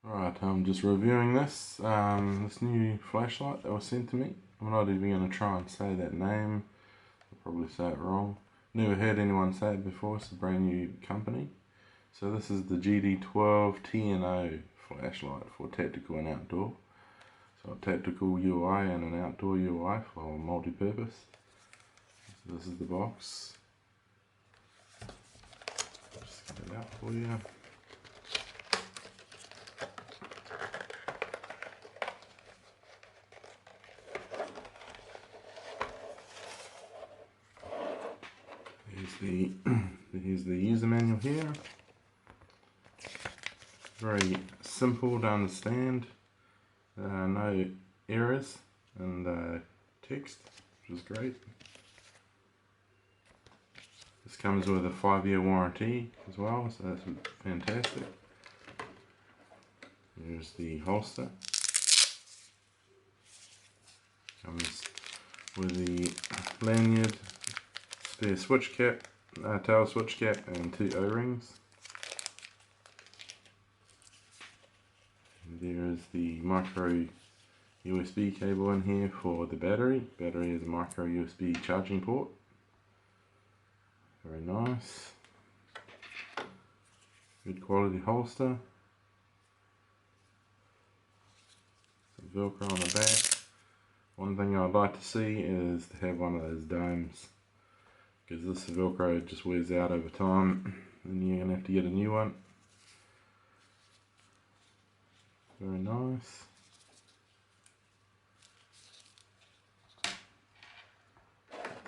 Right, I'm just reviewing this new flashlight that was sent to me. I'm not even going to try and say that name. I'll probably say it wrong. Never heard anyone say it before. It's a brand new company. So this is the GD12 TNO flashlight for tactical and outdoor. So a tactical UI and an outdoor UI for multi-purpose. So this is the box. Just get it out for you. Here's the user manual here. Very simple to understand. No errors and text, which is great. This comes with a 5-year warranty as well, so that's fantastic. Here's the holster. Comes with the lanyard, spare switch cap, tail switch cap, and 2 O-rings. There is the micro USB cable in here for the battery. Battery is a micro USB charging port. Very nice. Good quality holster. Some Velcro on the back. One thing I'd like to see is to have one of those domes, because this Velcro just wears out over time and you're going to have to get a new one. Very nice.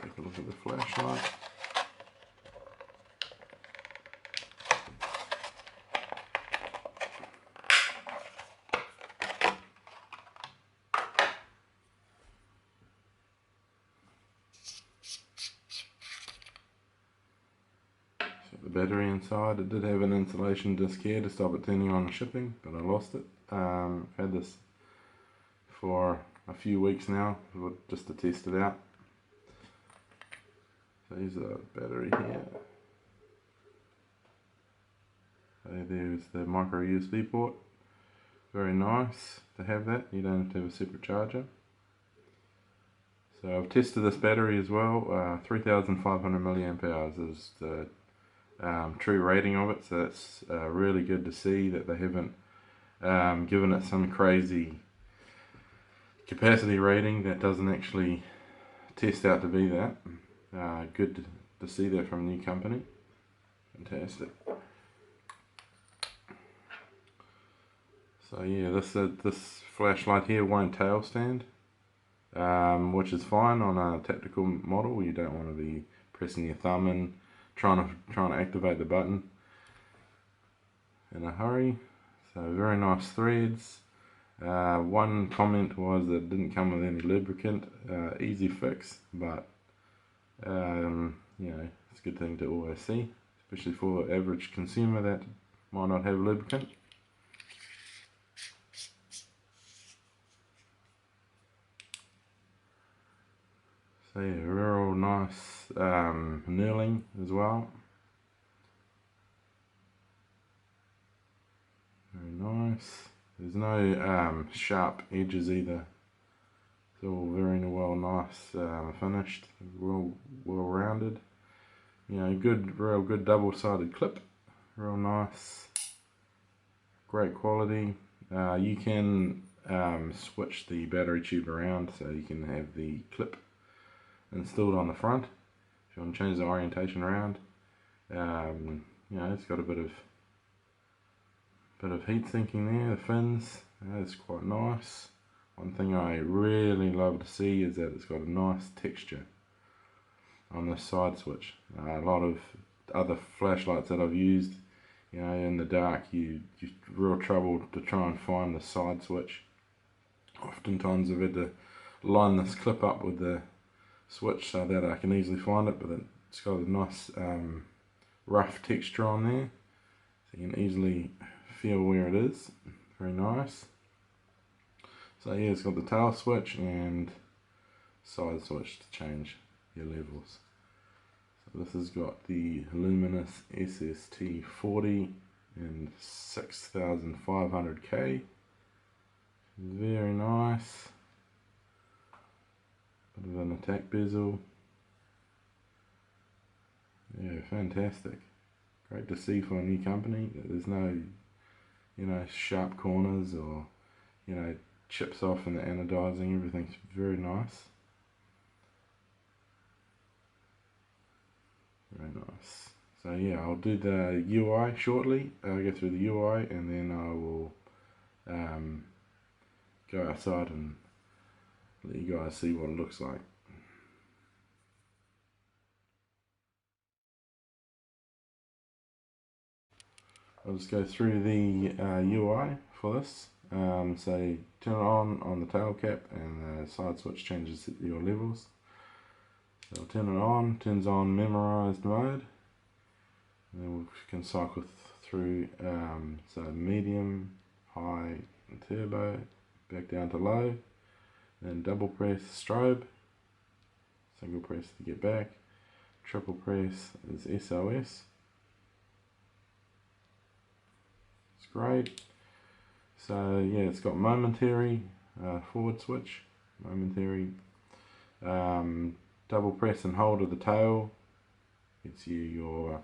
Take a look at the flashlight. The battery inside, it did have an insulation disc here to stop it turning on shipping, but I lost it. I've had this for a few weeks now, just to test it out. So here's a battery here. So there's the micro USB port. Very nice to have that, you don't have to have a separate charger. So I've tested this battery as well. 3,500 milliamp hours is the true rating of it, so that's really good to see that they haven't given it some crazy capacity rating that doesn't actually test out to be that. Good to see that from a new company. Fantastic. So yeah, this flashlight here won't tail stand, which is fine on a tactical model. You don't want to be pressing your thumb in trying to activate the button in a hurry. So very nice threads. One comment was that it didn't come with any lubricant. Easy fix, but you know, it's a good thing to always see, especially for the average consumer that might not have lubricant. So yeah, real nice knurling as well. Very nice. There's no sharp edges either. It's all very nice finished, well rounded. You know, real good double-sided clip. Real nice. Great quality. You can switch the battery tube around, so you can have the clip installed on the front if you want to change the orientation around. You know, it's got a bit of heat sinking there. The fins, that's quite nice. One thing I really love to see is that it's got a nice texture on the side switch. A lot of other flashlights that I've used, you know, in the dark, you real trouble to try and find the side switch. Oftentimes I've had to line this clip up with the switch so that I can easily find it, but it's got a nice rough texture on there, so you can easily feel where it is. Very nice. So yeah, it's got the tail switch and side switch to change your levels. So this has got the Luminous SST40 and 6500K. Very nice. Bit of an attack bezel. Yeah, fantastic. Great to see for a new company that there's no, sharp corners or, chips off in the anodizing. Everything's very nice. Very nice. So yeah, I'll do the UI shortly. I'll go through the UI and then I will go outside and let you guys see what it looks like. I'll just go through the UI for this. So turn it on the tail cap, and the side switch changes your levels. So I'll turn it on, turns on memorized mode. And then we can cycle through, so medium, high, and turbo, back down to low. Then double press strobe, single press to get back, triple press is SOS. It's great. So yeah, it's got momentary, forward switch, momentary, double press and hold of the tail gets you your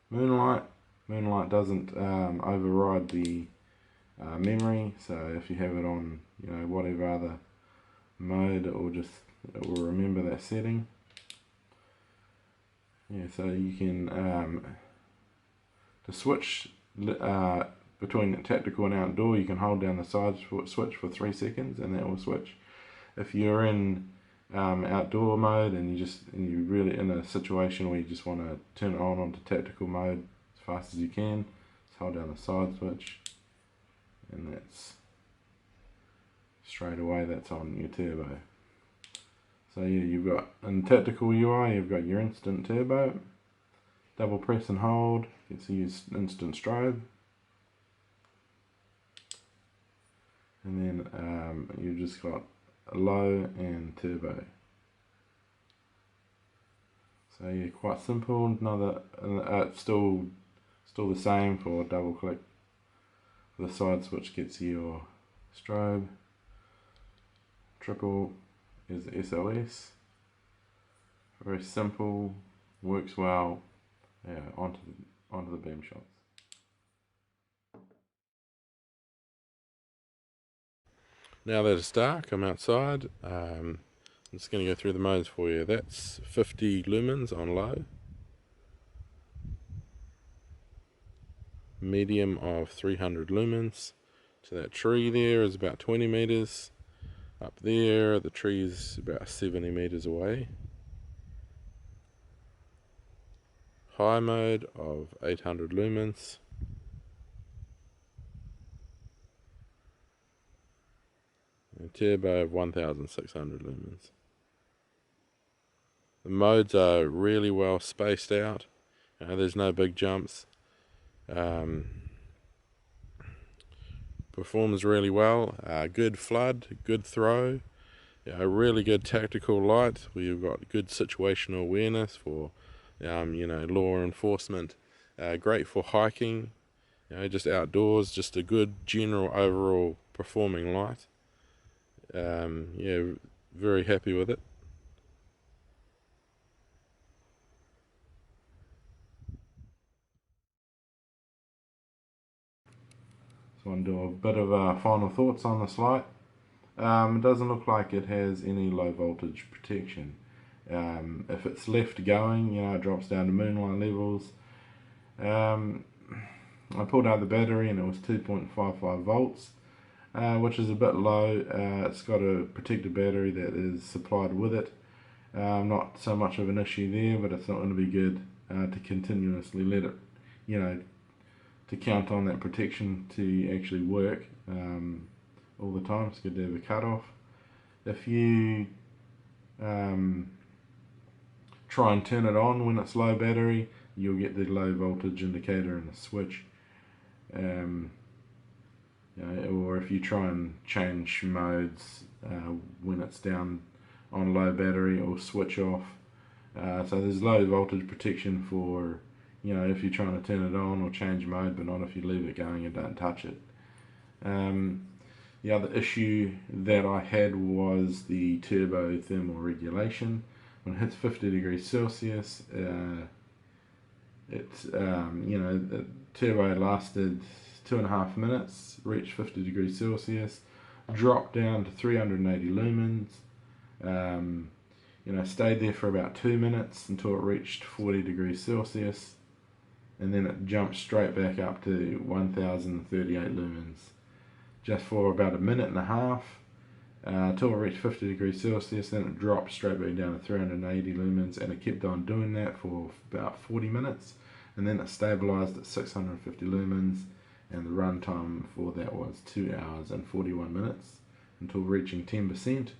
moonlight. Moonlight doesn't override the memory, so if you have it on, whatever other mode, it will remember that setting. Yeah, so you can to switch between tactical and outdoor, you can hold down the side switch for 3 seconds, and that will switch. If you're in outdoor mode and you're really in a situation where you just want to turn it on onto tactical mode as fast as you can, just hold down the side switch, and that's straight away, that's on your turbo. So yeah, you've got in tactical UI, you've got your instant turbo, double press and hold gets you instant strobe, and then you've just got a low and turbo. So yeah, quite simple. Another still the same for double click. The side switch gets your strobe. Triple is SOS. Very simple, works well. Yeah, onto the Beamshots. Now that it's dark, I'm outside. I'm just going to go through the modes for you. That's 50 lumens on low. Medium of 300 lumens. So that tree there is about 20 meters. Up there, the tree is about 70 meters away. High mode of 800 lumens. And turbo of 1600 lumens. The modes are really well spaced out. There's no big jumps. Performs really well. Good flood, good throw. Really good tactical light where you've got good situational awareness for, law enforcement. Great for hiking. Just outdoors. Just a good general overall performing light. Very happy with it. So I'll do a bit of final thoughts on this light. It doesn't look like it has any low voltage protection. If it's left going, it drops down to moonlight levels. I pulled out the battery and it was 2.55 volts, which is a bit low. It's got a protected battery that is supplied with it. Not so much of an issue there, but it's not going to be good to continuously let it, to count on that protection to actually work all the time. It's good to have a cut-off. If you try and turn it on when it's low battery, you'll get the low voltage indicator in the switch. Or if you try and change modes when it's down on low battery, or switch off. So there's low voltage protection for you know, if you're trying to turn it on or change mode, but not if you leave it going and don't touch it. The other issue that I had was the turbo thermal regulation. When it hits 50 degrees Celsius, the turbo lasted 2.5 minutes, reached 50 degrees Celsius, dropped down to 380 lumens, stayed there for about 2 minutes until it reached 40 degrees Celsius, and then it jumped straight back up to 1038 lumens, just for about 1.5 minutes, until it reached 50 degrees Celsius. Then it dropped straight back down to 380 lumens, and it kept on doing that for about 40 minutes, and then it stabilized at 650 lumens, and the runtime for that was 2 hours and 41 minutes until reaching 10%.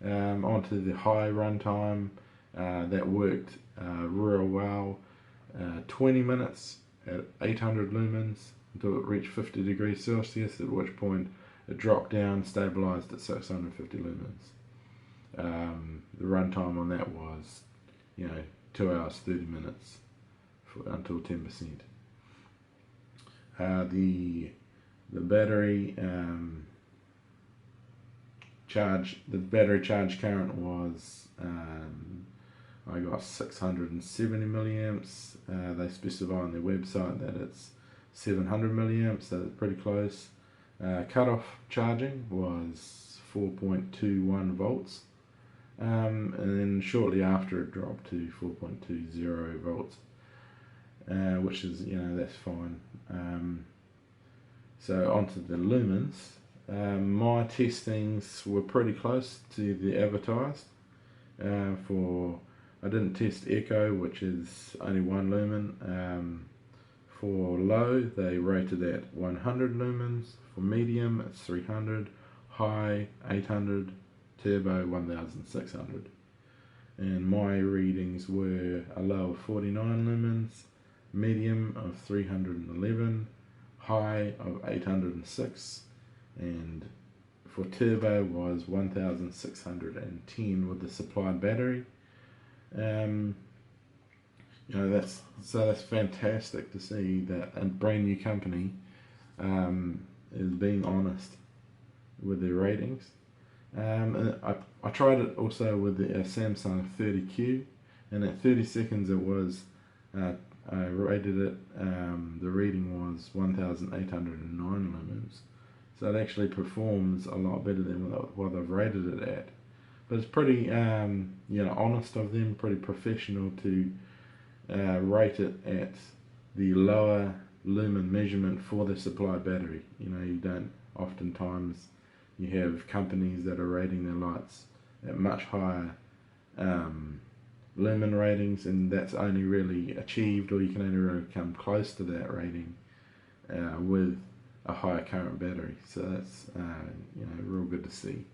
Onto the high runtime, that worked real well, 20 minutes at 800 lumens until it reached 50 degrees Celsius, at which point it dropped down, stabilized at 650 lumens. The runtime on that was 2 hours 30 minutes until 10%. The battery charge current was, I got 670 milliamps. They specify on their website that it's 700 milliamps, so it's pretty close. Cutoff charging was 4.21 volts, and then shortly after it dropped to 4.20 volts, which is, that's fine. So onto the lumens. My testings were pretty close to the advertised. I didn't test echo, which is only 1 lumen. For low, they rated at 100 lumens. For medium, it's 300. High, 800. Turbo, 1600. And my readings were a low of 49 lumens, medium of 311, high of 806, and for turbo was 1610 with the supplied battery. That's fantastic to see that a brand new company is being honest with their ratings. And I tried it also with the Samsung 30Q, and at 30 seconds it was, I rated it, the reading was 1809 lumens. So it actually performs a lot better than what I've rated it at. But it's pretty, honest of them, pretty professional to rate it at the lower lumen measurement for the supplied battery. You don't, oftentimes you have companies that are rating their lights at much higher lumen ratings, and that's only really achieved, or you can only really come close to that rating with a higher current battery. So that's real good to see.